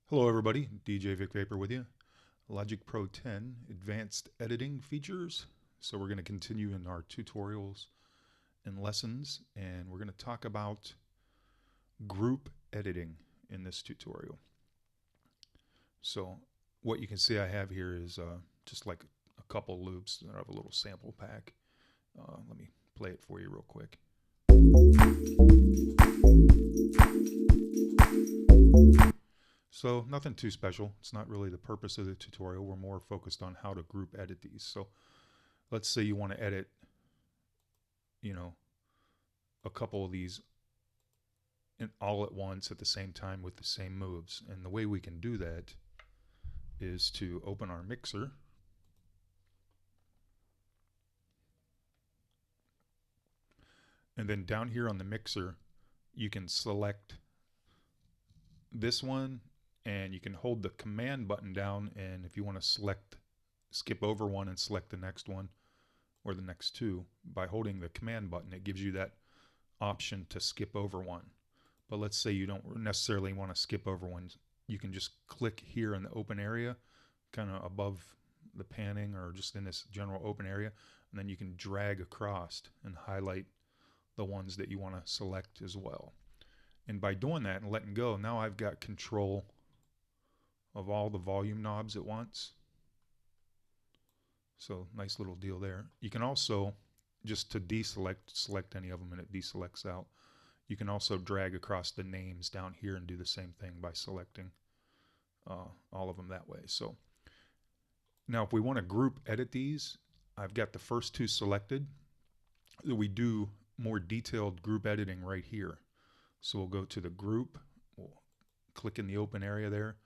Hello everybody, djvicvapor with you. Logic Pro 10 advanced editing features. So we're going to continue in our tutorials and lessons, and we're going to talk about group editing in this tutorial. So what you can see I have here is just like a couple loops that have a little sample pack. Let me play it for you real quick. So nothing too special. It's not really the purpose of the tutorial. We're more focused on how to group edit these. So let's say you want to edit, a couple of these all at once at the same time with the same moves. And the way we can do that is to open our mixer. And then down here on the mixer, you can select this one, and you can hold the command button down, and if you want to skip over one and select the next one or the next two, by holding the command button, it gives you that option to skip over one. But let's say you don't necessarily want to skip over one. You can just click here in the open area, kind of above the panning or just in this general open area, and then you can drag across and highlight the ones that you want to select as well. And by doing that and letting go, now I've got control of all the volume knobs at once. So nice little deal there. You can also, just to select any of them and it deselects out. You can also drag across the names down here and do the same thing by selecting all of them that way. So now if we want to group edit these, I've got the first two selected. We do more detailed group editing right here. So we'll go to the group, we'll click in the open area there,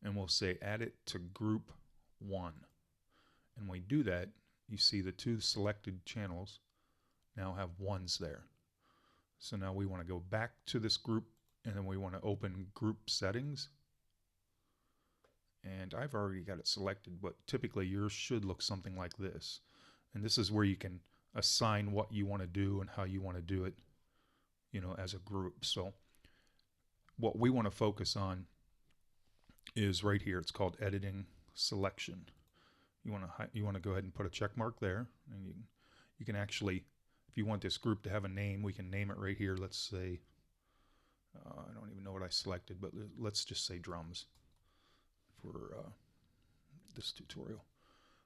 and we'll say add it to group 1. And when we do that, you see the two selected channels now have ones there. So now we want to go back to this group, and then we want to open group settings. And I've already got it selected, but typically yours should look something like this. And this is where you can assign what you want to do and how you want to do it, as a group. So what we want to focus on is right here. It's called editing selection. You want to go ahead and put a check mark there, and you can actually, if you want this group to have a name, we can name it right here. Let's say I don't even know what I selected, but let's just say drums for this tutorial.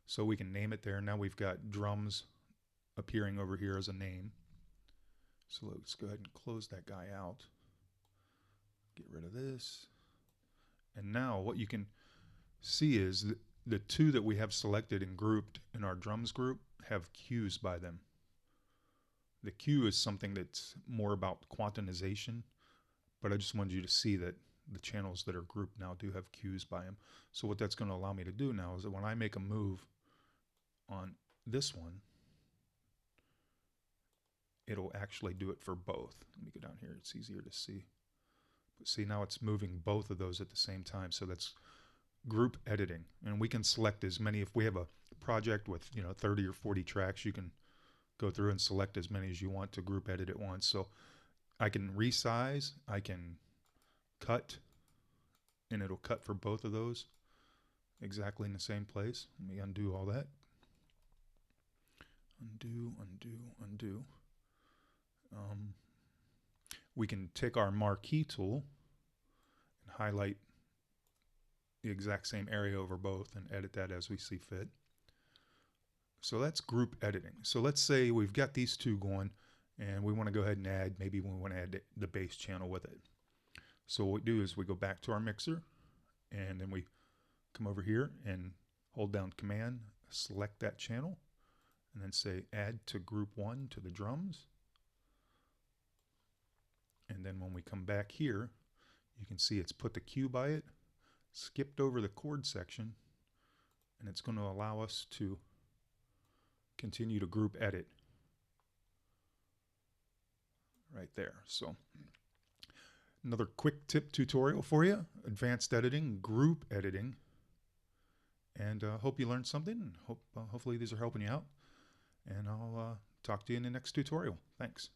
So we can name it there. Now we've got drums appearing over here as a name. So let's go ahead and close that guy out. Get rid of this. And now what you can see is the two that we have selected and grouped in our drums group have cues by them. The cue is something that's more about quantization, but I just wanted you to see that the channels that are grouped now do have cues by them. So what that's going to allow me to do now is that when I make a move on this one, it'll actually do it for both. Let me go down here, it's easier to see. But see, now it's moving both of those at the same time, so that's group editing. And we can select as many. If we have a project with 30 or 40 tracks, you can go through and select as many as you want to group edit at once. So I can resize, I can cut, and it'll cut for both of those exactly in the same place. Let me undo all that. Undo, undo, undo. We can take our marquee tool and highlight the exact same area over both and edit that as we see fit. So that's group editing. So let's say we've got these two going and we want to go ahead and add, maybe we want to add the bass channel with it. So what we do is we go back to our mixer, and then we come over here and hold down Command, select that channel, and then say add to group 1 to the drums. And then when we come back here, you can see it's put the cue by it, skipped over the chord section, and it's going to allow us to continue to group edit right there. So another quick tip tutorial for you: advanced editing, group editing. And hope you learned something. Hopefully these are helping you out. And I'll talk to you in the next tutorial. Thanks.